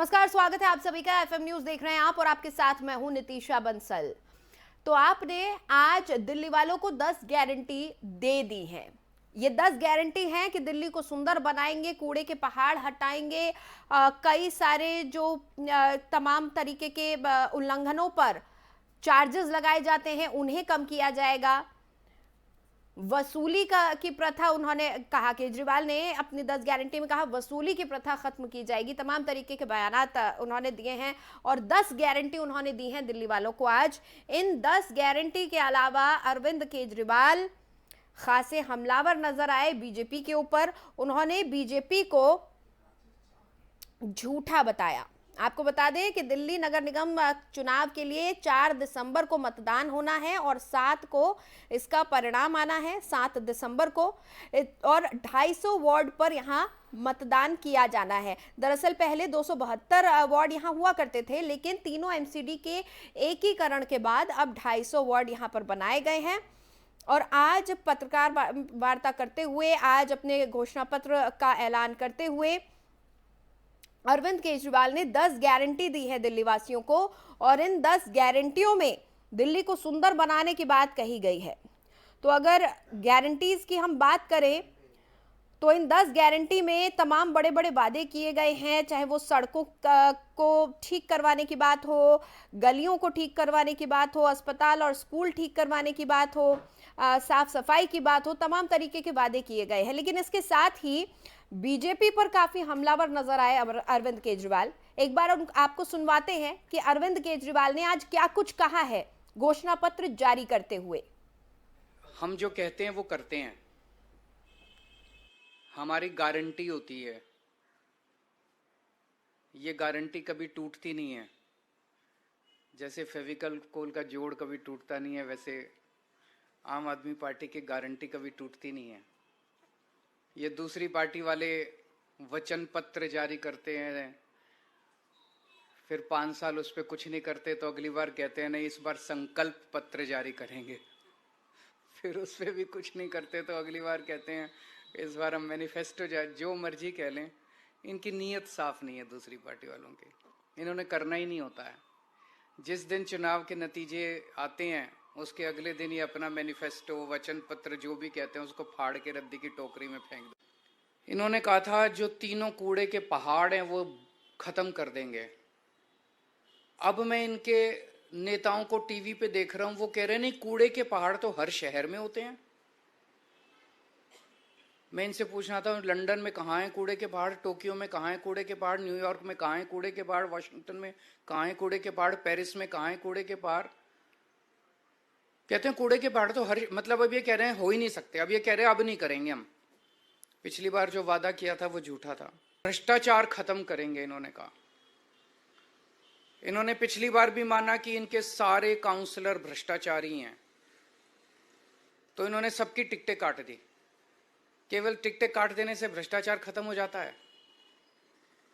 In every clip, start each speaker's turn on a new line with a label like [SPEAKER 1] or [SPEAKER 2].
[SPEAKER 1] नमस्कार, स्वागत है आप सभी का। एफएम न्यूज देख रहे हैं आप और आपके साथ मैं हूं नितीशा बंसल। तो आपने आज दिल्ली वालों को 10 गारंटी दे दी है। ये 10 गारंटी हैं कि दिल्ली को सुंदर बनाएंगे, कूड़े के पहाड़ हटाएंगे, कई सारे जो तमाम तरीके के उल्लंघनों पर चार्जेस लगाए जाते हैं उन्हें कम किया जाएगा। वसूली का की प्रथा, उन्होंने कहा, केजरीवाल ने अपनी 10 गारंटी में कहा वसूली की प्रथा खत्म की जाएगी। तमाम तरीके के बयानात उन्होंने दिए हैं और 10 गारंटी उन्होंने दी हैं दिल्ली वालों को आज। इन 10 गारंटी के अलावा अरविंद केजरीवाल खासे हमलावर नजर आए बीजेपी के ऊपर। उन्होंने बीजेपी को झूठा बताया। आपको बता दें कि दिल्ली नगर निगम चुनाव के लिए 4 दिसंबर को मतदान होना है और 7 को इसका परिणाम आना है, 7 दिसंबर को, और 250 वार्ड पर यहां मतदान किया जाना है। दरअसल पहले 272 वार्ड यहां हुआ करते थे, लेकिन तीनों एमसीडी के एकीकरण के बाद अब 250 वार्ड यहां पर बनाए गए हैं। और आज पत्रकार वार्ता करते हुए, आज अपने घोषणा पत्र का ऐलान करते हुए अरविंद केजरीवाल ने 10 गारंटी दी है दिल्ली वासियों को और इन 10 गारंटियों में दिल्ली को सुंदर बनाने की बात कही गई है। तो अगर गारंटीज की हम बात करें तो इन 10 गारंटी में तमाम बड़े बड़े वादे किए गए हैं, चाहे वो सड़कों को ठीक करवाने की बात हो, गलियों को ठीक करवाने की बात हो, अस्पताल और स्कूल ठीक करवाने की बात हो, साफ सफाई की बात हो, तमाम तरीके के वादे किए गए हैं। लेकिन इसके साथ ही बीजेपी पर काफी हमलावर नजर आए अरविंद केजरीवाल। एक बार आपको सुनवाते हैं कि अरविंद केजरीवाल ने आज क्या कुछ कहा है घोषणा पत्र जारी करते हुए।
[SPEAKER 2] हम जो कहते हैं वो करते हैं, हमारी गारंटी होती है। ये गारंटी कभी टूटती नहीं है। जैसे फेविकल कोल का जोड़ कभी टूटता नहीं है, वैसे आम आदमी पार्टी की गारंटी कभी टूटती नहीं है। ये दूसरी पार्टी वाले वचन पत्र जारी करते हैं, फिर 5 साल उस पर कुछ नहीं करते, तो अगली बार कहते हैं नहीं इस बार संकल्प पत्र जारी करेंगे। फिर उस पर भी कुछ नहीं करते तो अगली बार कहते हैं इस बार हम मैनिफेस्टो जो मर्जी कह लें। इनकी नीयत साफ नहीं है दूसरी पार्टी वालों की, इन्होंने करना ही नहीं होता है। जिस दिन चुनाव के नतीजे आते हैं उसके अगले दिन ही अपना मैनिफेस्टो, वचन पत्र जो भी कहते हैं उसको फाड़ के रद्दी की टोकरी में फेंक दो। इन्होंने कहा था जो तीनों कूड़े के पहाड़ हैं वो खत्म कर देंगे। अब मैं इनके नेताओं को टीवी पे देख रहा हूं, वो कह रहे हैं नहीं कूड़े के पहाड़ तो हर शहर में होते हैं। मैं इनसे पूछना था लंदन में कहाँ है कूड़े के पहाड़, टोक्यो में कहाँ है कूड़े के पहाड़, न्यूयॉर्क में कहाँ है कूड़े के पहाड़, वाशिंगटन में कहाँ है कूड़े के पहाड़, पेरिस में कहाँ है कूड़े के पहाड़। कहते हैं कूड़े के पहाड़ तो हर, मतलब अब ये कह रहे हैं हो ही नहीं सकते। अब ये कह रहे हैं अब नहीं करेंगे हम। पिछली बार जो वादा किया था वो झूठा था। भ्रष्टाचार खत्म करेंगे इन्होंने कहा। इन्होंने पिछली बार भी माना कि इनके सारे काउंसलर भ्रष्टाचारी हैं, तो इन्होंने सबकी टिकटें काट दी। केवल टिकटें काट देने से भ्रष्टाचार खत्म हो जाता है?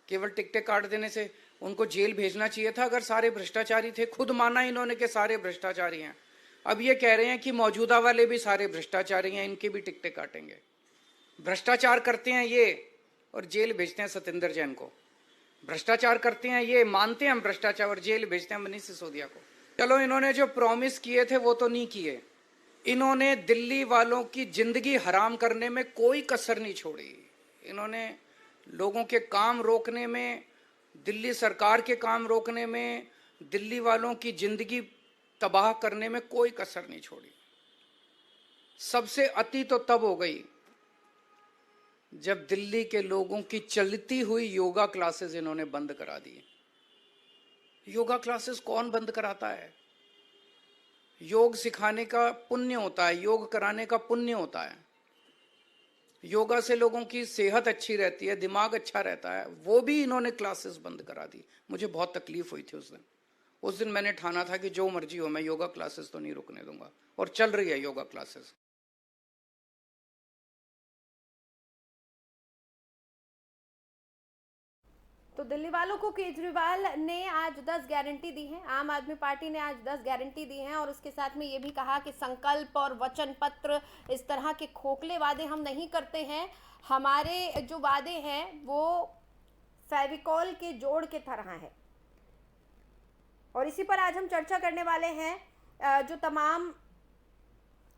[SPEAKER 2] केवल टिकटें काट देने से उनको जेल भेजना चाहिए था अगर सारे भ्रष्टाचारी थे। खुद माना इन्होंने कि सारे भ्रष्टाचारी हैं। अब ये कह रहे हैं कि मौजूदा वाले भी सारे भ्रष्टाचारी हैं, इनकी भी टिकटें काटेंगे। भ्रष्टाचार करते हैं ये और जेल भेजते हैं सत्येंद्र जैन को। भ्रष्टाचार करते हैं ये, मानते हैं हम भ्रष्टाचार, और जेल भेजते हैं मनीष सिसोदिया को। चलो इन्होंने जो प्रॉमिस किए थे वो तो नहीं किए। इन्होंने दिल्ली वालों की जिंदगी हराम करने में कोई कसर नहीं छोड़ी। इन्होंने लोगों के काम रोकने में, दिल्ली सरकार के काम रोकने में, दिल्ली वालों की जिंदगी तबाह करने में कोई कसर नहीं छोड़ी। सबसे अति तो तब हो गई जब दिल्ली के लोगों की चलती हुई योगा क्लासेस इन्होंने बंद करा दी। योगा क्लासेस कौन बंद कराता है? योग सिखाने का पुण्य होता है, योग कराने का पुण्य होता है। योगा से लोगों की सेहत अच्छी रहती है, दिमाग अच्छा रहता है। वो भी इन्होंने क्लासेस बंद करा दी। मुझे बहुत तकलीफ हुई थी उस दिन। उस दिन मैंने ठाना था कि जो मर्जी हो मैं योगा क्लासेस तो नहीं रुकने दूंगा, और चल रही है योगा क्लासेस।
[SPEAKER 1] तो दिल्ली वालों को केजरीवाल ने आज 10 गारंटी दी है, आम आदमी पार्टी ने आज 10 गारंटी दी हैं और उसके साथ में ये भी कहा कि संकल्प और वचन पत्र, इस तरह के खोखले वादे हम नहीं करते हैं। हमारे जो वादे हैं वो फेविकॉल के जोड़ के तरह है। और इसी पर आज हम चर्चा करने वाले हैं। जो तमाम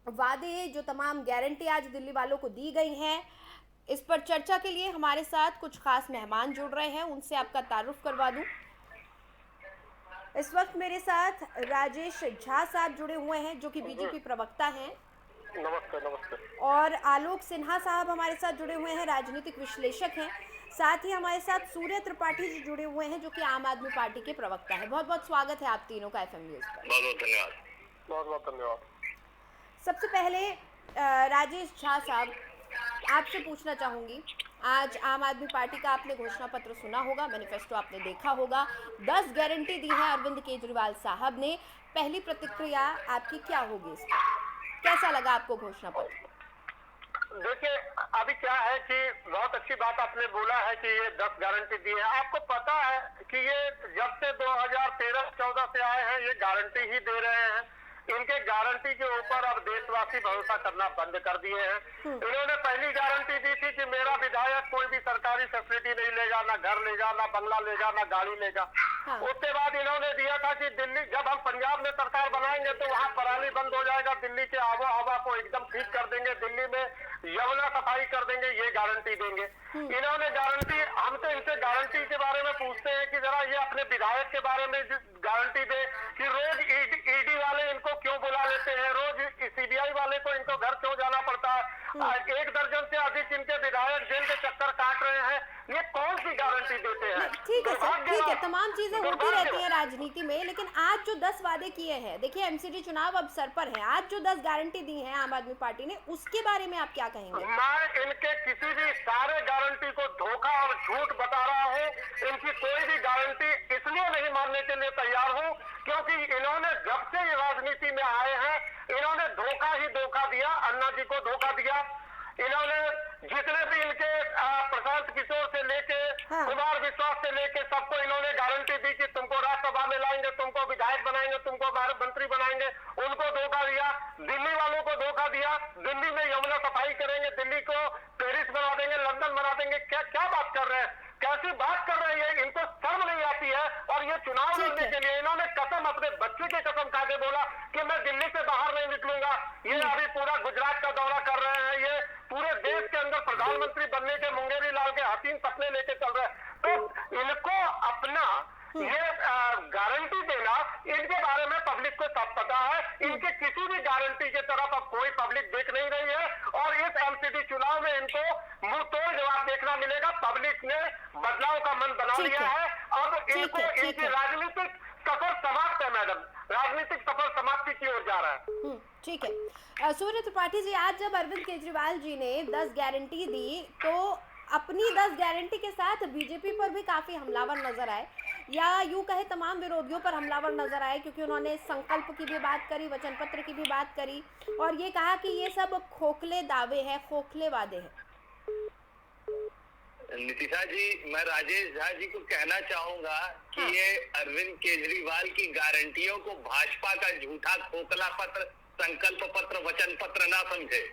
[SPEAKER 1] वादे, जो तमाम गारंटी आज दिल्ली वालों को दी गई हैं, इस पर चर्चा के लिए हमारे साथ कुछ खास मेहमान जुड़ रहे हैं, उनसे आपका तारुफ करवा दूं। इस वक्त मेरे साथ राजेश झा साहब जुड़े हुए हैं, जो कि बीजेपी प्रवक्ता हैं।
[SPEAKER 3] नमस्ते नमस्ते।
[SPEAKER 1] और आलोक सिन्हा साहब हमारे साथ जुड़े हुए हैं, राजनीतिक विश्लेषक हैं। साथ ही हमारे साथ सूर्य त्रिपाठी जी जुड़े हुए हैं, जो कि आम आदमी पार्टी के प्रवक्ता हैं। बहुत बहुत स्वागत है आप तीनों का FM न्यूज़ पर।
[SPEAKER 3] बहुत बहुत धन्यवाद। बहुत बहुत धन्यवाद।
[SPEAKER 1] सबसे पहले राजेश झा साहब, आपसे पूछना चाहूंगी, आज आम आदमी पार्टी का आपने घोषणा पत्र सुना होगा, मैनिफेस्टो आपने देखा होगा, 10 गारंटी दी है अरविंद केजरीवाल साहब ने। पहली प्रतिक्रिया आपकी क्या होगी इस पर? कैसा लगा आपको घोषणा पत्र?
[SPEAKER 3] देखिए, अभी क्या है कि बहुत अच्छी बात आपने बोला है कि ये 10 गारंटी दी है। आपको पता है कि ये जब से 2013-14 से आए हैं, ये गारंटी ही दे रहे हैं। इनके गारंटी के ऊपर अब देशवासी भरोसा करना बंद कर दिए हैं। इन्होंने पहली गारंटी दी थी कि मेरा विधायक कोई भी सरकारी फैसिलिटी नहीं लेगा, ना घर लेगा, ना बंगला लेगा, ना गाड़ी लेगा। उसके बाद इन्होंने दिया था कि दिल्ली, जब हम पंजाब में सरकार बनाएंगे तो वहाँ पराली बंद हो जाएगा, दिल्ली के आबो हवा को एकदम ठीक कर देंगे, दिल्ली में यमुना सफाई कर देंगे, ये गारंटी देंगे। इन्होंने गारंटी, हम तो इनसे गारंटी के बारे में पूछते हैं कि जरा ये अपने विधायक के बारे में गारंटी दे कि रोज ईडी वाले इनको क्यों बुला लेते हैं, रोज CBI वाले को इनको घर क्यों जाना पड़ता है। 1 दर्जन से अधिक इनके विधायक जेल के चक्कर काट रहे हैं। ये कौन सी गारंटी देते हैं?
[SPEAKER 1] ठीक है सर, ठीक है, तमाम चीजें होती रहती हैं राजनीति में, लेकिन आज जो 10 वादे किए हैं, देखिए MCD चुनाव अब सर पर है, आज जो 10 गारंटी दी है आम आदमी पार्टी ने, उसके बारे में आप क्या कहेंगे?
[SPEAKER 3] मैं इनके किसी भी सारे गारंटी को धोखा और झूठ बता रहा हूँ। इनकी कोई भी गारंटी इसलिए नहीं मानने के लिए तैयार हूँ क्योंकि इन्होंने जब से ये राजनीति में आए हैं, इन्होंने धोखा ही धोखा दिया। अन्ना जी को धोखा दिया। इन्होंने जितने भी इनके प्रशांत किशोर से लेके कुमार विश्वास से लेके सबको इन्होंने गारंटी दी कि तुमको राज्यसभा में लाएंगे, तुमको विधायक बनाएंगे, तुमको मंत्री बनाएंगे, उनको धोखा दिया। दिल्ली वालों को धोखा दिया। दिल्ली में यमुना सफाई करेंगे, दिल्ली को पेरिस बना देंगे, लंदन बना देंगे। क्या क्या बात कर रहे हैं, कैसी बात कर रहे हैं? इनको शर्म नहीं आती है। और ये चुनाव लड़ने के लिए इन्होंने कसम, अपने बच्चे की कसम खा के बोला कि मैं दिल्ली से बाहर नहीं निकलूंगा। ये अभी पूरा गुजरात का दौरा कर रहे हैं। ये पूरे देश के अंदर प्रधानमंत्री बनने के मुंगेरी लाल के हसीन सपने लेके चल रहे हैं। तो इनको अपना ये गारंटी देना, इनके बारे में पब्लिक को सब पता है। इनके किसी भी गारंटी की तरफ अब कोई पब्लिक देख नहीं रही है और इस MCD चुनाव में इनको मुंह तोड़ जवाब देखना मिलेगा। पब्लिक ने बदलाव का मन बना लिया है। अब इनको इनकी राजनीतिक सफर समाप्त है मैडम, राजनीतिक सफर समाप्ति की ओर जा रहा है।
[SPEAKER 1] ठीक है। सूर्य त्रिपाठी जी, आज जब अरविंद केजरीवाल जी ने 10 गारंटी दी तो अपनी 10 गारंटी के साथ बीजेपी पर भी काफी हमलावर नजर आए, या यूं कहे तमाम विरोधियों पर हमलावर नजर आए, क्योंकि उन्होंने संकल्प की भी बात करी, वचन पत्र की भी बात करी और ये कहा कि ये सब खोखले दावे हैं, खोखले वादे हैं।
[SPEAKER 4] नितिशा जी, मैं राजेश झा जी को कहना चाहूंगा कि ये अरविंद केजरीवाल की गारंटियों को भाजपा का झूठा खोखला पत्र, संकल्प पत्र, वचन पत्र ना समझे।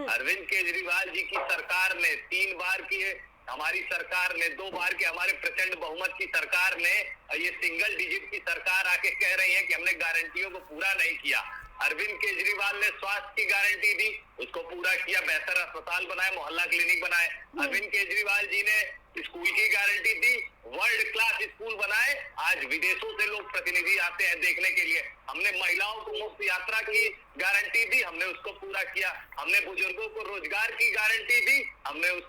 [SPEAKER 4] अरविंद केजरीवाल जी की सरकार ने 3 बार की, हमारी सरकार ने 2 बार की, हमारे प्रचंड बहुमत की सरकार ने, ये सिंगल डिजिट की सरकार आके कह रही है कि हमने गारंटियों को पूरा नहीं किया। अरविंद केजरीवाल ने स्वास्थ्य की गारंटी दी, उसको पूरा किया, बेहतर अस्पताल बनाए, मोहल्ला क्लिनिक बनाए। अरविंद केजरीवाल जी ने स्कूल की गारंटी दी, वर्ल्ड क्लास स्कूल बनाए। आज विदेशों से लोग प्रतिनिधि आते हैं देखने के लिए। हमने महिलाओं को मुफ्त यात्रा की गारंटी दी, हमने उसको पूरा किया। हमने बुजुर्गों को रोजगार की गारंटी दी, हमने उस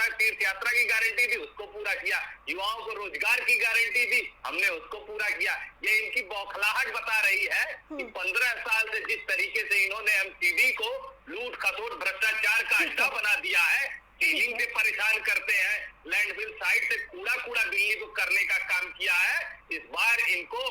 [SPEAKER 4] तीर्थ यात्रा की गारंटी दी, उसको पूरा किया। युवाओं को रोजगार की गारंटी दी, हमने उसको पूरा किया। ये इनकी बौखलाहट बता रही है कि 15 साल से जिस तरीके से इन्होंने MCD को लूट खसोट भ्रष्टाचार का अड्डा बना दिया है, सीलिंग से परेशान करते हैं, लैंडफिल साइड से कूड़ा दिल्ली को करने का काम किया है। इस बार इनको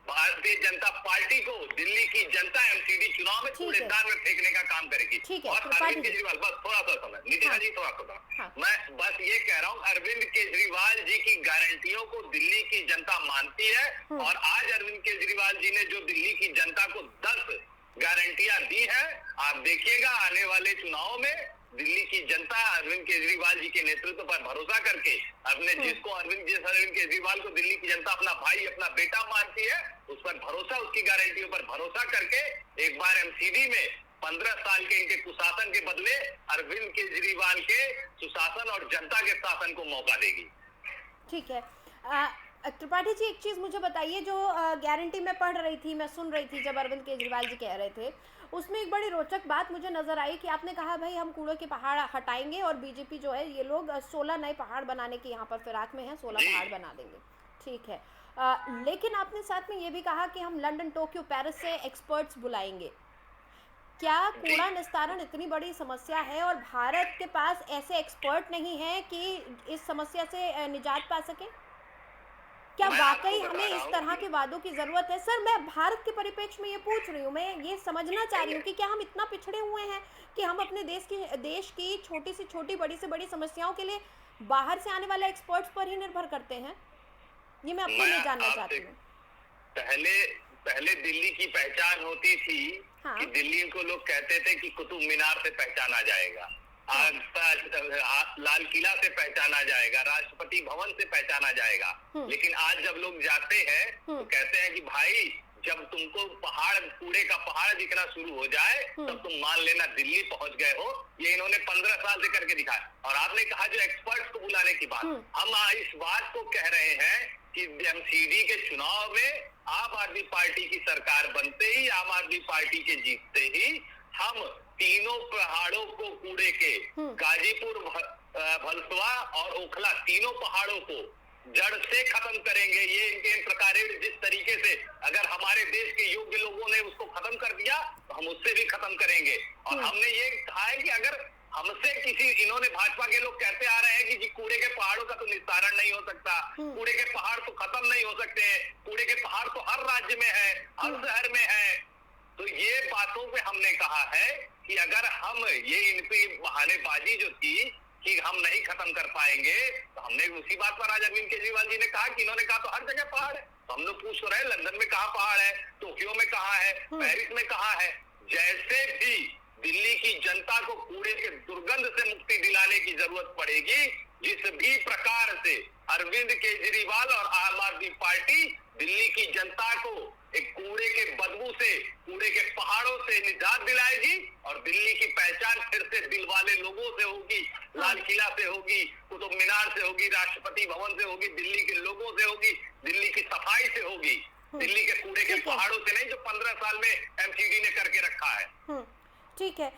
[SPEAKER 4] भारतीय जनता पार्टी को दिल्ली की जनता MCD चुनाव में कूड़ेदान में फेंकने का काम करेगी। और अरविंद केजरीवाल, बस थोड़ा सा समय, नितिन जी थोड़ा सा, मैं बस ये कह रहा हूँ, अरविंद केजरीवाल जी की गारंटियों को दिल्ली की जनता मानती है। और आज अरविंद केजरीवाल जी ने जो दिल्ली की जनता को 10 गारंटियां दी है, आप देखिएगा आने वाले चुनाव में दिल्ली की जनता अरविंद केजरीवाल जी के नेतृत्व पर भरोसा करके अपने जिसको अरविंद केजरीवाल को दिल्ली की जनता अपना भाई अपना बेटा मानती है, उस पर भरोसा, उसकी गारंटियों पर भरोसा करके एक बार एमसीडी में 15 साल के इनके कुशासन के बदले अरविंद केजरीवाल के सुशासन और जनता के शासन को मौका देगी।
[SPEAKER 1] ठीक है। त्रिपाठी जी, एक चीज़ मुझे बताइए, जो गारंटी मैं पढ़ रही थी, मैं सुन रही थी जब अरविंद केजरीवाल जी कह रहे थे, उसमें एक बड़ी रोचक बात मुझे नज़र आई कि आपने कहा भाई हम कूड़े के पहाड़ हटाएंगे और बीजेपी जो है ये लोग 16 नए पहाड़ बनाने की यहाँ पर फिराक में है, 16 पहाड़ बना देंगे। ठीक है। लेकिन आपने साथ में ये भी कहा कि हम लंदन, टोक्यो, पेरिस से एक्सपर्ट्स बुलाएंगे। क्या कूड़ा निस्तारण इतनी बड़ी समस्या है और भारत के पास ऐसे एक्सपर्ट नहीं है कि इस समस्या से निजात पा सके? क्या वाकई हमें इस तरह के वादों की जरूरत है? सर, मैं भारत के परिप्रेक्ष्य में ये पूछ रही हूँ, मैं ये समझना चाह रही हूँ कि क्या हम इतना पिछड़े हुए हैं कि हम अपने देश की छोटी से छोटी, बड़ी से बड़ी समस्याओं के लिए बाहर से आने वाले एक्सपर्ट्स पर ही निर्भर करते हैं? ये मैं आपको ये जानना चाहती हूँ।
[SPEAKER 4] पहले दिल्ली की पहचान होती थी कि दिल्ली को लोग कहते थे कि कुतुब मीनार से पहचाना जाएगा, लाल किला से पहचाना जाएगा, राष्ट्रपति भवन से पहचाना जाएगा। लेकिन आज जब लोग जाते हैं तो कहते हैं कि भाई जब तुमको कूड़े का पहाड़ दिखना शुरू हो जाए तब तुम मान लेना दिल्ली पहुंच गए हो। ये इन्होंने 15 साल से करके दिखाया। और आपने कहा जो एक्सपर्ट्स को बुलाने की बात, हम इस बात को कह रहे हैं कि एमसीडी के चुनाव में आम आदमी पार्टी की सरकार बनते ही, आम आदमी पार्टी के जीतते ही हम तीनों पहाड़ों को, कूड़े के गाजीपुर, भलसवा और ओखला, तीनों पहाड़ों को जड़ से खत्म करेंगे। ये इनके प्रकार जिस तरीके से अगर हमारे देश के योग्य लोगों ने उसको खत्म कर दिया तो हम उससे भी खत्म करेंगे। और हमने ये कहा है कि अगर हमसे किसी, इन्होंने भाजपा के लोग कहते आ रहे हैं कि जी कूड़े के पहाड़ों का तो निस्तारण नहीं हो सकता, कूड़े के पहाड़ तो खत्म नहीं हो सकते हैं, कूड़े के पहाड़ तो हर राज्य में है, हर शहर में है। तो ये बातों पे हमने कहा है कि अगर हम ये इनकी बहानेबाजी जो थी कि हम नहीं खत्म कर पाएंगे, तो हमने उसी बात पर आज अरविंद केजरीवाल जी ने कहा कि इन्होंने कहा तो हर जगह पहाड़ है। तो हम लोग पूछ रहे हैं लंदन में कहाँ पहाड़ है, टोक्यो में कहाँ है, पेरिस में कहाँ है। जैसे भी दिल्ली की जनता को कूड़े के दुर्गंध से मुक्ति दिलाने की जरूरत पड़ेगी, जिस भी प्रकार से अरविंद केजरीवाल और आम आदमी पार्टी दिल्ली की जनता को एक कूड़े के बदबू से, कूड़े के पहाड़ों से निजात दिलाएगी और दिल्ली की पहचान फिर से दिल वाले लोगों से होगी, लाल किला से होगी, कुतुब मीनार से होगी, राष्ट्रपति भवन से होगी, दिल्ली के लोगों से होगी, दिल्ली की सफाई से होगी, दिल्ली के कूड़े के पहाड़ों से नहीं जो 15 साल में एमसीडी ने करके रखा है।
[SPEAKER 1] ठीक है।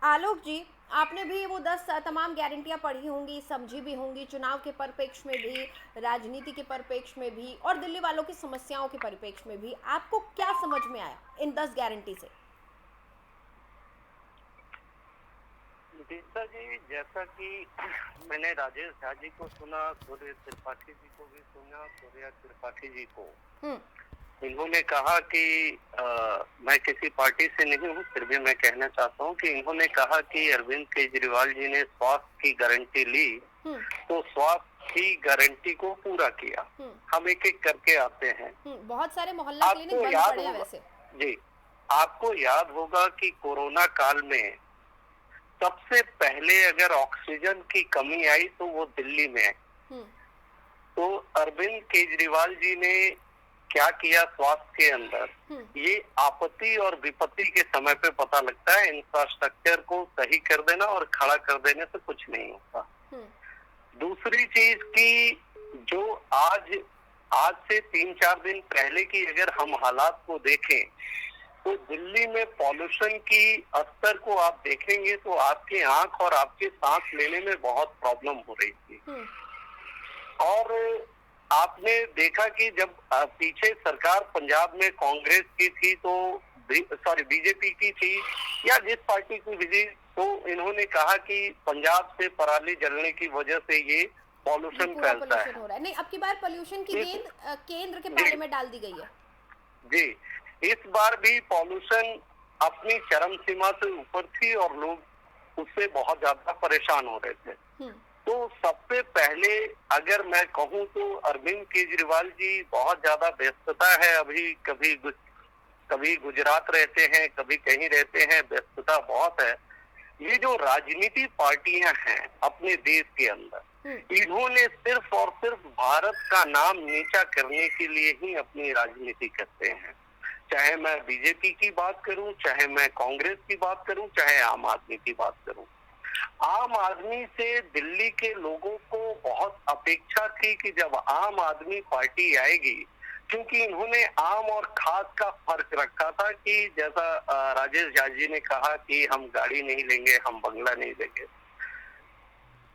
[SPEAKER 1] आलोक जी, आपने भी वो 10 तमाम गारंटियां पढ़ी होंगी, समझी भी होंगी, चुनाव के परिप्रेक्ष्य में भी, राजनीति के परिप्रेक्ष्य में भी और दिल्ली वालों की समस्याओं के परिप्रेक्ष्य में भी। आपको क्या समझ में आया इन 10 गारंटी से?
[SPEAKER 5] दीक्षा जी, जैसा कि मैंने राजेश झा जी को सुना, सूर्य त्रिपाठी जी को भी सुना, सूर्या त्रिपाठी जी को, इन्होंने कहा कि मैं किसी पार्टी से नहीं हूँ, फिर भी मैं कहना चाहता हूँ कि इन्होंने कहा कि अरविंद केजरीवाल जी ने स्वास्थ्य की गारंटी ली तो स्वास्थ्य की गारंटी को पूरा किया। हम एक एक करके आते हैं।
[SPEAKER 1] बहुत सारे मोहल्ला क्लिनिक बंद पड़े हैं वैसे।
[SPEAKER 5] जी, आपको याद होगा कि कोरोना काल में सबसे पहले अगर ऑक्सीजन की कमी आई तो वो दिल्ली में आई। तो अरविंद केजरीवाल जी ने क्या किया स्वास्थ्य के अंदर, ये आपत्ति और विपत्ति के समय पे पता लगता है। इंफ्रास्ट्रक्चर को सही कर देना और खड़ा कर देने से कुछ नहीं होता। दूसरी चीज की जो आज से 3-4 दिन पहले की अगर हम हालात को देखें तो दिल्ली में पॉल्यूशन की स्तर को आप देखेंगे तो आपकी आंख और आपके सांस लेने में बहुत प्रॉब्लम हो रही थी। और आपने देखा कि जब पीछे सरकार पंजाब में कांग्रेस की थी तो बीजेपी की थी या जिस पार्टी की भी, तो इन्होंने कहा कि पंजाब से पराली जलने की वजह से ये पॉल्यूशन फैलता है।
[SPEAKER 1] हो रहा है। नहीं, अब की बार पॉल्यूशन की गेंद केंद्र के बारे में डाल दी गई है।
[SPEAKER 5] जी, इस बार भी पॉल्यूशन अपनी चरम सीमा से ऊपर थी और लोग उससे बहुत ज्यादा परेशान हो रहे थे। तो सबसे पहले अगर मैं कहूँ तो अरविंद केजरीवाल जी बहुत ज्यादा व्यस्तता है अभी, कभी गुजरात रहते हैं, कभी कहीं रहते हैं, व्यस्तता बहुत है। ये जो राजनीति पार्टियां हैं अपने देश के अंदर, इन्होंने सिर्फ और सिर्फ भारत का नाम नीचा करने के लिए ही अपनी राजनीति करते हैं। चाहे मैं बीजेपी की बात करूं, चाहे मैं कांग्रेस की बात करूं, चाहे आम आदमी की बात करूं। आम आदमी से दिल्ली के लोगों को बहुत अपेक्षा थी कि जब आम आदमी पार्टी आएगी, क्योंकि इन्होंने आम और खास का फर्क रखा था कि जैसा राजेश झा जी ने कहा कि हम गाड़ी नहीं लेंगे, हम बंगला नहीं लेंगे।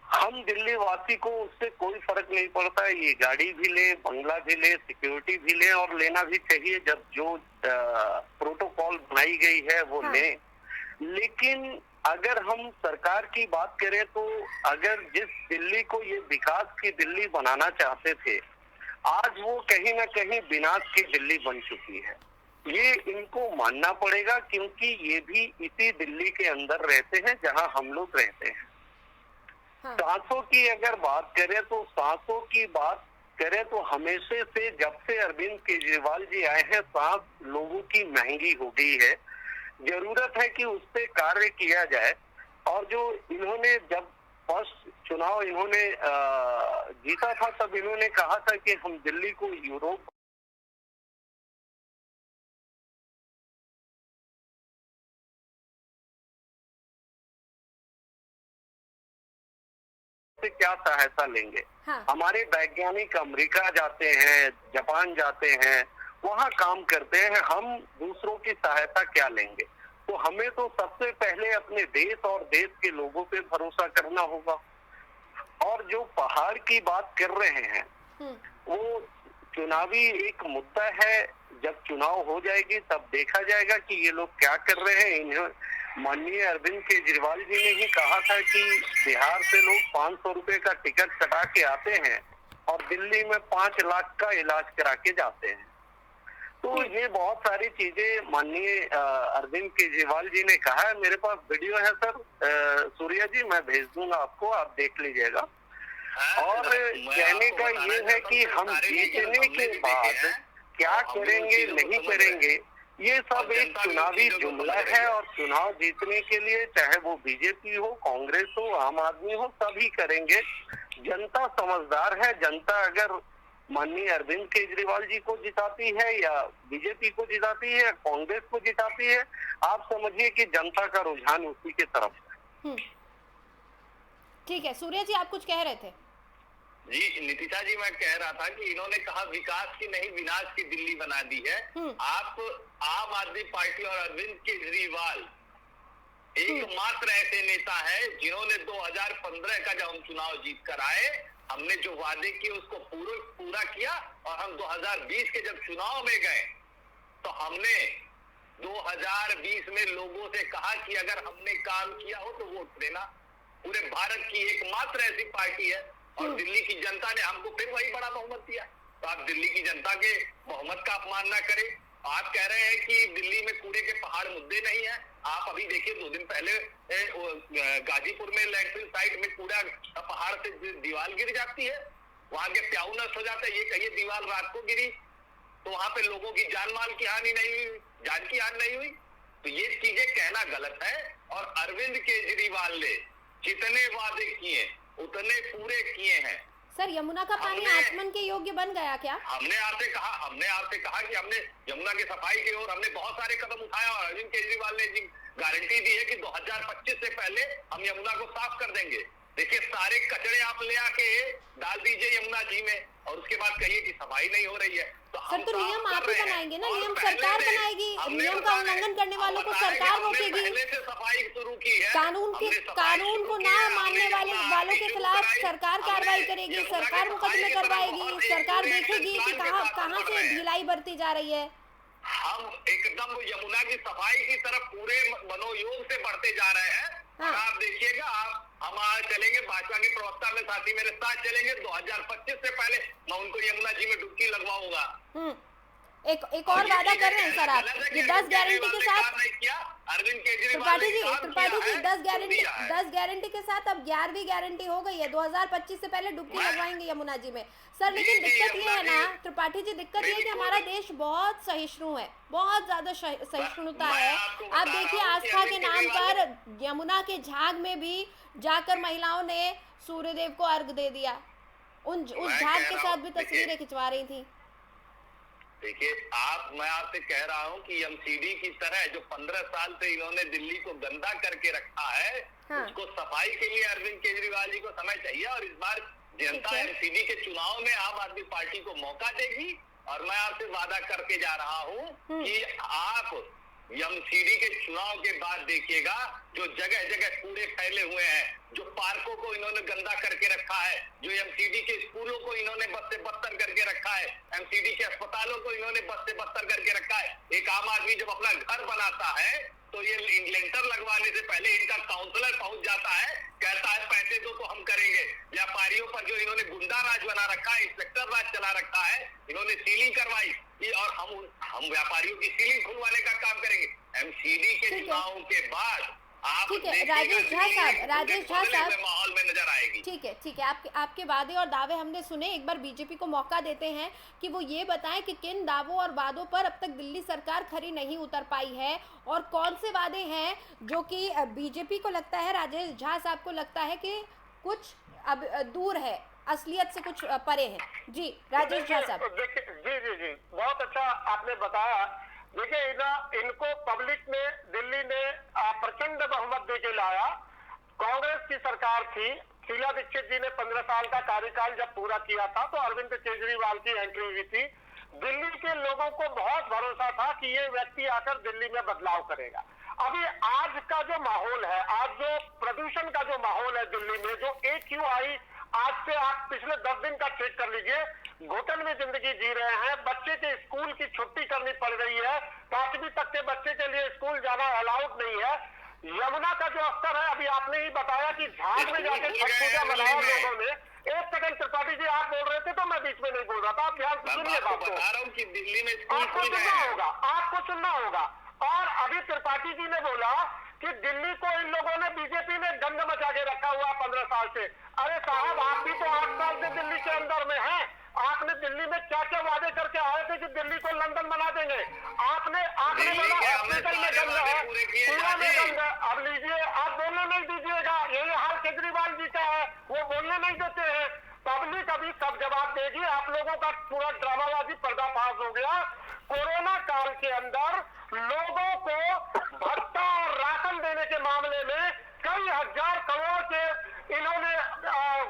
[SPEAKER 5] हम दिल्ली वासी को उससे कोई फर्क नहीं पड़ता है, ये गाड़ी भी ले, बंगला भी ले, सिक्योरिटी भी ले, और लेना भी चाहिए जब जो प्रोटोकॉल बनाई गई है वो ले। लेकिन अगर हम सरकार की बात करें तो अगर जिस दिल्ली को ये विकास की दिल्ली बनाना चाहते थे, आज वो कहीं ना कहीं विनाश की दिल्ली बन चुकी है। ये इनको मानना पड़ेगा, क्योंकि ये भी इसी दिल्ली के अंदर रहते हैं जहां हम लोग रहते हैं। सांसों की अगर बात करें तो सांसों की बात करें तो हमेशा से जब से अरविंद केजरीवाल जी आए हैं, सांस लोगों की महंगी हो गई है। जरूरत है कि उस पर कार्य किया जाए। और जो इन्होंने जब फर्स्ट चुनाव इन्होंने जीता था, तब इन्होंने कहा था कि हम दिल्ली को यूरोप से क्या सहायता लेंगे। हमारे वैज्ञानिक अमेरिका जाते हैं, जापान जाते हैं, वहाँ काम करते हैं, हम दूसरों की सहायता क्या लेंगे। तो हमें तो सबसे पहले अपने देश और देश के लोगों पे भरोसा करना होगा। और जो पहाड़ की बात कर रहे हैं वो चुनावी एक मुद्दा है। जब चुनाव हो जाएगी तब देखा जाएगा कि ये लोग क्या कर रहे हैं। इन्हें माननीय अरविंद केजरीवाल जी ने ही कहा था कि बिहार से लोग 500 रुपए का टिकट कटा के आते हैं और दिल्ली में 5 लाख का इलाज करा के जाते हैं। तो ये बहुत सारी चीजें माननीय अरविंद केजरीवाल जी ने कहा है। मेरे पास वीडियो है सर, सूर्या जी, मैं भेज दूंगा आपको, आप देख लीजिएगा। और कहने का ये है कि हम जीतने के बाद क्या करेंगे नहीं करेंगे, ये सब एक चुनावी जुमला है। और चुनाव जीतने के लिए चाहे वो बीजेपी हो, कांग्रेस हो, आम आदमी हो, सभी करेंगे। जनता समझदार है। जनता अगर माननीय अरविंद केजरीवाल जी को जिताती है या बीजेपी को जिताती है या कांग्रेस को जिताती है, आप समझिए कि जनता का रुझान उसी के तरफ है।
[SPEAKER 1] ठीक है, सूर्य जी आप कुछ कह रहे थे।
[SPEAKER 4] जी नितिशा जी, मैं कह रहा था कि इन्होंने कहा विकास की नहीं विनाश की दिल्ली बना दी है। आप आम आदमी पार्टी और अरविंद केजरीवाल एकमात्र ऐसे नेता है जिन्होंने 2015 का जब हम चुनाव जीत कर आए, हमने जो वादे किए उसको पूरा किया। और हम 2020 के जब चुनाव में गए तो हमने 2020 में लोगों से कहा कि अगर हमने काम किया हो तो वोट देना। पूरे भारत की एकमात्र ऐसी पार्टी है और दिल्ली की जनता ने हमको फिर वही बड़ा बहुमत दिया। तो आप दिल्ली की जनता के बहुमत का अपमान ना करें। आप कह रहे हैं कि दिल्ली में कूड़े के पहाड़ मुद्दे नहीं है। आप अभी देखिए 2 दिन पहले गाजीपुर में लैंडफिल साइट में कूड़ा पहाड़ से दीवार गिर जाती है, वहां के प्याऊ नष्ट हो जाता है। ये कहिए दीवार रात को गिरी तो वहां पे लोगों की जान माल की हानि नहीं हुई, जान की हानि नहीं हुई। तो ये चीजें कहना गलत है। और अरविंद केजरीवाल ने जितने वादे किए उतने पूरे किए हैं।
[SPEAKER 1] सर, यमुना का पानी आचमन के योग्य बन गया क्या?
[SPEAKER 4] हमने आपसे कहा कि हमने यमुना की सफाई की और हमने बहुत सारे कदम उठाए और अरविंद केजरीवाल ने गारंटी दी है कि 2025 से पहले हम यमुना को साफ कर देंगे। देखिए सारे कचरे आप ले आके डाल दीजिए यमुना जी में और उसके बाद कहिए कि सफाई नहीं हो रही है।
[SPEAKER 1] सर, तो नियम आप ही बनाएंगे ना, नियम सरकार बनाएगी। नियम का उल्लंघन करने वालों को सरकार रोकेगी।
[SPEAKER 4] सफाई शुरू की है।
[SPEAKER 1] कानून को ना मानने वालों के खिलाफ सरकार कार्रवाई करेगी, सरकार मुकदमे करवाएगी, सरकार देखेगी कि कहाँ से ढिलाई बरती जा रही है।
[SPEAKER 4] हम एकदम यमुना की सफाई की तरफ पूरे मनोयोग से बढ़ते जा रहे हैं। और आप देखिएगा, हम आज चलेंगे, भाजपा के प्रवक्ता में साथी मेरे साथ चलेंगे। 2025 से पहले मैं उनको यमुना जी में डुबकी लगवाऊंगा।
[SPEAKER 1] एक और वादा कर रहे हैं सर आप कि 10 गारंटी के साथ।
[SPEAKER 4] अरविंद केजरीवाल
[SPEAKER 1] त्रिपाठी जी 10 गारंटी के साथ अब 11वीं गारंटी हो गई है। 2025 से पहले डुबकी लगवाएंगे यमुना जी में सर। लेकिन दिक्कत ये है ना त्रिपाठी जी, दिक्कत ये है कि हमारा देश बहुत सहिष्णु है, बहुत ज्यादा सहिष्णुता है। आप देखिए आस्था के नाम पर यमुना के झाग में भी जाकर महिलाओं ने सूर्यदेव को अर्घ दे दिया। उस झाग के साथ भी तस्वीरें खिंचवा रही थी।
[SPEAKER 4] देखिए मैं आपसे कह रहा हूँ कि एमसीडी की तरह जो 15 साल से इन्होंने दिल्ली को गंदा करके रखा है, हाँ। उसको सफाई के लिए अरविंद केजरीवाल जी को समय चाहिए और इस बार जनता एमसीडी के चुनाव में आम आदमी पार्टी को मौका देगी। और मैं आपसे वादा करके जा रहा हूँ कि आप एमसीडी के चुनाव के बाद देखिएगा जो जगह जगह कूड़े फैले हुए हैं, जो पार्कों को इन्होंने गंदा करके रखा है, जो एमसीडी के स्कूलों को इन्होंने बद से बदतर करके रखा है, एमसीडी के अस्पतालों को इन्होंने बद से बदतर करके रखा है। एक आम आदमी जब अपना घर बनाता है तो ये लेंटर लगवाने से पहले इनका काउंसलर पहुंच जाता है, कहता है पैसे दो तो हम करेंगे। व्यापारियों पर जो इन्होंने गुंडा राज बना रखा है, इंस्पेक्टर राज चला रखा है, इन्होंने सीलिंग करवाई और हम व्यापारियों की सीलिंग खुलवाने का काम करेंगे। एमसीडी के चुनाव के बाद
[SPEAKER 1] ठीक है राजेश झा साहब
[SPEAKER 4] माहौल में नजर आएगी।
[SPEAKER 1] ठीक है आपके वादे और दावे हमने सुने। एक बार बीजेपी को मौका देते हैं कि वो ये बताएं कि किन दावों और वादों पर अब तक दिल्ली सरकार खरी नहीं उतर पाई है और कौन से वादे हैं जो कि बीजेपी को लगता है, राजेश झा साहब को लगता है कि कुछ अब दूर है, असलियत से कुछ परे है। जी राजेश झा साहब।
[SPEAKER 3] जी बहुत अच्छा आपने बताया। देखिए इनको पब्लिक ने दिल्ली में प्रचंड बहुमत देके लाया। कांग्रेस की सरकार थी, शीला दीक्षित जी ने 15 साल का कार्यकाल जब पूरा किया था तो अरविंद केजरीवाल की एंट्री हुई थी। दिल्ली के लोगों को बहुत भरोसा था कि ये व्यक्ति आकर दिल्ली में बदलाव करेगा। अभी आज का जो माहौल है, आज जो प्रदूषण का जो माहौल है दिल्ली में, जो AQI आज से आप पिछले 10 दिन का चेक कर लीजिए, घुटन में जिंदगी जी रहे हैं। बच्चे के स्कूल की छुट्टी करनी पड़ रही है, 5वीं तक के बच्चे के लिए स्कूल जाना अलाउड नहीं है। यमुना का जो स्तर है, अभी आपने ही बताया कि झाग में जाके छठ पूजा मनाया लोगों ने। एक सेकंड त्रिपाठी जी, आप बोल रहे थे तो मैं बीच में नहीं बोल रहा था, आप ध्यान से सुनिए बात को।
[SPEAKER 4] दिल्ली में
[SPEAKER 3] आपको सुनना होगा। और अभी त्रिपाठी जी ने बोला कि दिल्ली को इन लोगों ने, बीजेपी ने गंद मचा के रखा हुआ 15 साल से। अरे साहब, आप भी तो 8 साल से दिल्ली के अंदर में हैं। आपने दिल्ली में क्या क्या वादे करके आए थे कि दिल्ली को लंदन बना देंगे। आपने बोला हॉस्पिटल में गंद है, कूड़ा में गंद है। अब लीजिए, आप बोलने नहीं दीजिएगा। यही हाल केजरीवाल जी का है, वो बोलने नहीं देते हैं। पब्लिक अभी सब जवाब देगी। आप लोगों का पूरा ड्रामाबाजी पर्दाफाश हो गया। कोरोना काल के अंदर लोगों को भत्ता और राशन देने के मामले में कई हजार करोड़ के इन्होंने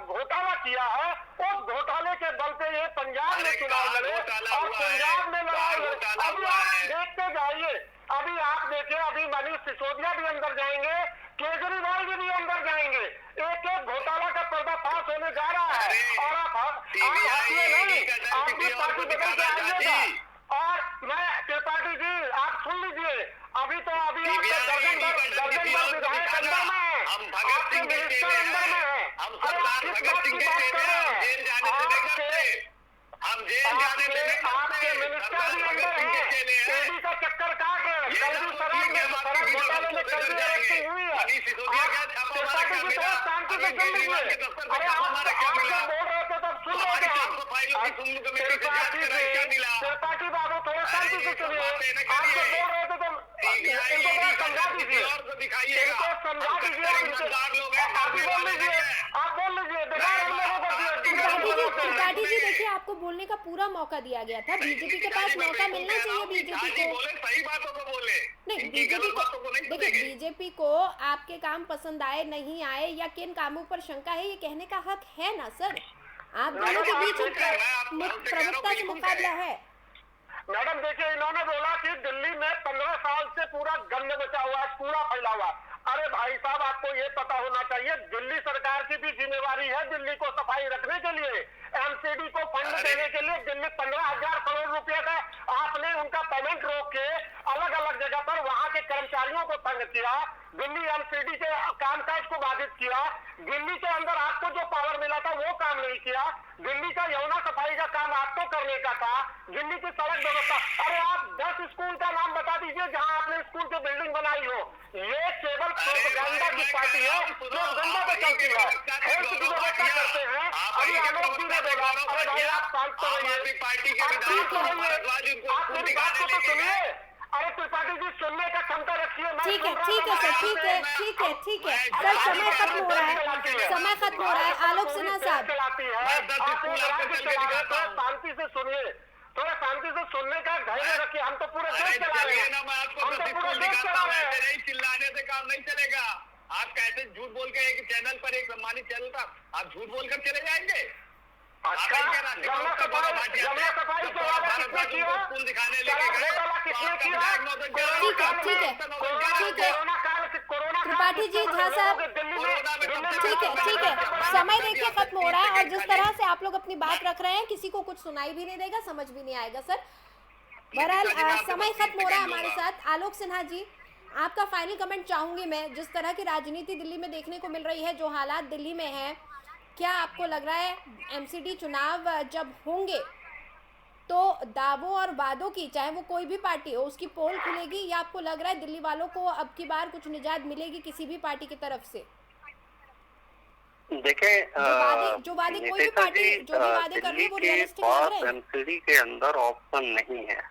[SPEAKER 3] घोटाला किया है। उस घोटाले के बल पे ये पंजाब में चुनाव लड़े और पंजाब में लड़ाई लड़े। अभी आप देखते जाइए, अभी आप देखिए, अभी मनीष सिसोदिया भी अंदर जाएंगे, केजरीवाल जी भी अंदर जाएंगे। एक घोटाला का पर्दाफाश होने जा रहा है। और आप हंसिए नहीं, आपकी पार्टी बदल के आइएगा। और मैं त्रिपाठी जी, आप सुन लीजिए, अभी आपके दर्जन भर विधायक अंदर में है, आपके मिनिस्टर अंदर में है। अरे आप किस बात की बात कर रहे हैं? आपके मिनिस्टर भी अंदर है, ईडी का चक्कर काट रहे हैं। कल भी शराब घोटाले में कल भी अरेस्टिंग हुई है। त्रिपाठी जी थोड़ा शांति से सुन लीजिए। अरे आप जब बोल रहे थे तब सुन रहे थे त्रिपाठी बाबू, थोड़ा शांति से सुनिए। आप जब बोल रहे थे तो इनको थोड़ा समझा दीजिए, इनको समझा दीजिए। आप बोल लीजिए, बेकार हम लोगों को।
[SPEAKER 1] त्रिपाठी जी देखिए, आपको बोलने का पूरा मौका दिया गया था। बीजेपी के पास मौका मिलना चाहिए। बीजेपी को
[SPEAKER 4] सही बातों को बोले,
[SPEAKER 1] नहीं, बीजेपी को देखिए, बीजेपी को आपके काम पसंद आए नहीं आए या किन कामों पर शंका है, ये कहने का हक है ना सर। आप दोनों के बीच प्रमुखता से मुकाबला है।
[SPEAKER 3] मैडम देखिए, इन्होंने बोला कि दिल्ली में 15 साल से पूरा गंद बचा हुआ है, कूड़ा फैला हुआ। अरे भाई साहब, आपको ये पता होना चाहिए, दिल्ली सरकार की भी जिम्मेवारी है दिल्ली को सफाई रखने के लिए। एमसीडी को फंड देने के लिए दिल्ली 15,000 करोड़ रुपए का आपने उनका पेमेंट रोक के अलग अलग जगह पर वहां के कर्मचारियों को तंग किया। दिल्ली एमसीडी के कामकाज को बाधित किया। दिल्ली के अंदर आपको जो पावर मिला था वो काम नहीं किया। दिल्ली का यमुना सफाई का काम आपको करने का था। दिल्ली की सड़क व्यवस्था, अरे आप 10 स्कूल का नाम बता दीजिए जहां आपने स्कूल की बिल्डिंग बनाई हो। ये केवल केवल प्रोपेगेंडा की पार्टी है, प्रोपेगेंडा पे चलती है, हेल्थ की व्यवस्था करते हैं। अभी आलोक जी ने बोला, अरे भाई आप शांत तो रहिए,
[SPEAKER 4] पार्टी के
[SPEAKER 3] आप ठीक
[SPEAKER 4] विधायक
[SPEAKER 3] रहिए, आप मेरी बात को तो सुनिए। अरे त्रिपाठी जी सुनने का क्षमता रखिए।
[SPEAKER 1] ठीक है सर, ठीक है सर, समय खत्म हो रहा है। आलोक सिन्हा साहब,
[SPEAKER 3] शांति से सुनिए, थोड़ा शांति से सुनने का धैर्य रखिए। हम तो पूरे देश चला रहे हैं, हम तो पूरे देश चला रहे हैं।
[SPEAKER 4] नहीं, चिल्लाने से काम नहीं चलेगा। आप कैसे झूठ बोल के एक चैनल पर, एक सम्मानित चैनल था, आप झूठ बोलकर चले जाएंगे?
[SPEAKER 3] अच्छा, जमुना सफाई के वाले किसने किया?
[SPEAKER 1] त्रिपाठी जी, झा साहब, ठीक है, समय देखिए खत्म हो रहा है, और जिस तरह से आप लोग अपनी बात रख रहे हैं, किसी को कुछ सुनाई भी नहीं देगा, समझ भी नहीं आएगा सर। बहरहाल समय खत्म हो रहा है हमारे साथ। आलोक सिन्हा जी, आपका फाइनल कमेंट चाहूंगी मैं। जिस तरह की राजनीति दिल्ली में देखने को मिल रही है, जो हालात दिल्ली में है, क्या आपको लग रहा है एमसीडी चुनाव जब होंगे तो दावों और वादों की, चाहे वो कोई भी पार्टी हो, उसकी पोल खुलेगी, या आपको लग रहा है दिल्ली वालों को अब की बार कुछ निजात मिलेगी किसी भी पार्टी की तरफ से?
[SPEAKER 5] देखें,
[SPEAKER 1] जो वादे कोई भी पार्टी जो भी वादे कर रही है वो रियलिस्टिक लग रहे हैं?
[SPEAKER 5] एमसीडी के अंदर ऑप्शन नहीं है,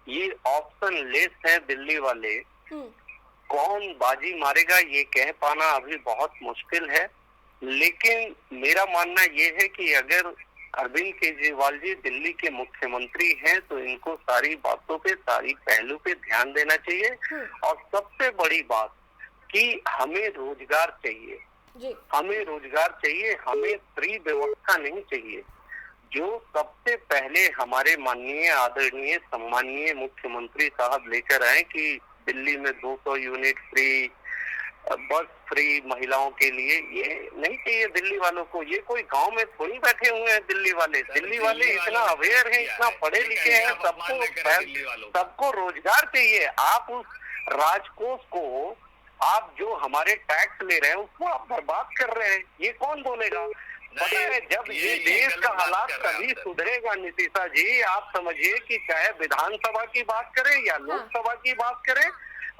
[SPEAKER 5] ये ऑप्शन लेस है दिल्ली वाले। कौन बाजी मारेगा ये कह पाना अभी बहुत मुश्किल है, लेकिन मेरा मानना ये है कि अगर अरविंद केजरीवाल जी दिल्ली के मुख्यमंत्री हैं तो इनको सारी बातों पे, सारी पहलू पे ध्यान देना चाहिए। और सबसे बड़ी बात कि हमें रोजगार चाहिए, हमें रोजगार चाहिए, हमें फ्री व्यवस्था नहीं चाहिए। जो सबसे पहले हमारे माननीय, आदरणीय, सम्माननीय मुख्यमंत्री साहब लेकर आए कि दिल्ली में 200 यूनिट फ्री, बस फ्री महिलाओं के लिए, ये नहीं चाहिए दिल्ली वालों को। ये कोई गांव में थोड़ी बैठे हुए हैं दिल्ली वाले इतना अवेयर हैं, इतना पढ़े लिखे हैं, सबको रोजगार चाहिए। आप उस राजकोष को, आप जो हमारे टैक्स ले रहे हैं उसको आप बर्बाद कर रहे हैं, ये कौन बोलेगा? पता है, जब ये देश का हालात तभी सुधरेगा नितिशा जी। आप समझिए कि चाहे विधानसभा की बात करें या लोकसभा की बात करें,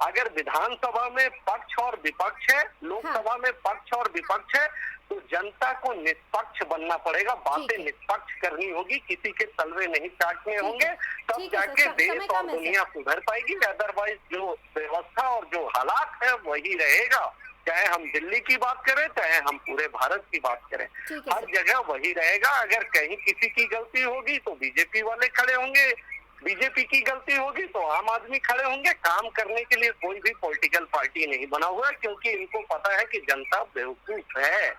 [SPEAKER 5] अगर विधानसभा में पक्ष और विपक्ष है, लोकसभा में पक्ष और विपक्ष है, तो जनता को निष्पक्ष बनना पड़ेगा, बातें निष्पक्ष करनी होगी, किसी के तलवे नहीं चाटने होंगे, तब जाके देश और दुनिया सुधर पाएगी। अदरवाइज जो व्यवस्था और जो हालात है वही रहेगा, चाहे हम दिल्ली की बात करें, चाहे हम पूरे भारत की बात करें, हर जगह वही रहेगा। अगर कहीं किसी की गलती होगी तो बीजेपी वाले खड़े होंगे, बीजेपी की गलती होगी तो आम आदमी खड़े होंगे। काम करने के लिए कोई भी पॉलिटिकल पार्टी नहीं बना हुआ है, क्योंकि इनको पता है कि जनता बेवकूफ है।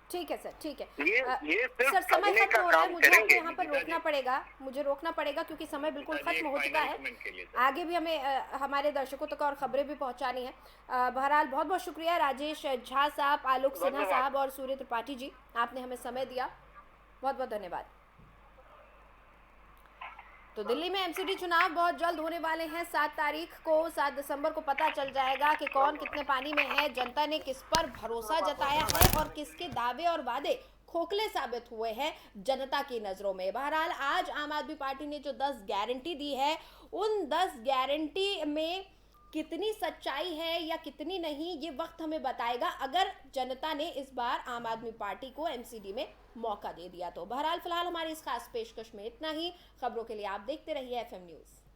[SPEAKER 1] ठीक है सर, ठीक है।
[SPEAKER 5] ये
[SPEAKER 1] सर समय खत्म हो रहा है, मुझे आपको यहाँ पर रोकना पड़ेगा, क्योंकि समय बिल्कुल खत्म हो चुका है। आगे भी हमें हमारे दर्शकों तक और खबरें भी पहुँचानी है। बहरहाल बहुत बहुत शुक्रिया राजेश झा साहब, आलोक सिन्हा साहब और सूर्य त्रिपाठी जी, आपने हमें समय दिया, बहुत बहुत धन्यवाद। तो दिल्ली में एमसीडी चुनाव बहुत जल्द होने वाले हैं। 7 दिसंबर को पता चल जाएगा कि कौन कितने पानी में है, जनता ने किस पर भरोसा जताया है और किसके दावे और वादे खोखले साबित हुए हैं जनता की नजरों में। बहरहाल आज आम आदमी पार्टी ने जो 10 गारंटी दी है, उन 10 गारंटी में कितनी सच्चाई है या कितनी नहीं, ये वक्त हमें बताएगा, अगर जनता ने इस बार आम आदमी पार्टी को एमसीडी में मौका दे दिया तो। बहरहाल फिलहाल हमारी इस खास पेशकश में इतना ही। खबरों के लिए आप देखते रहिए FM न्यूज़।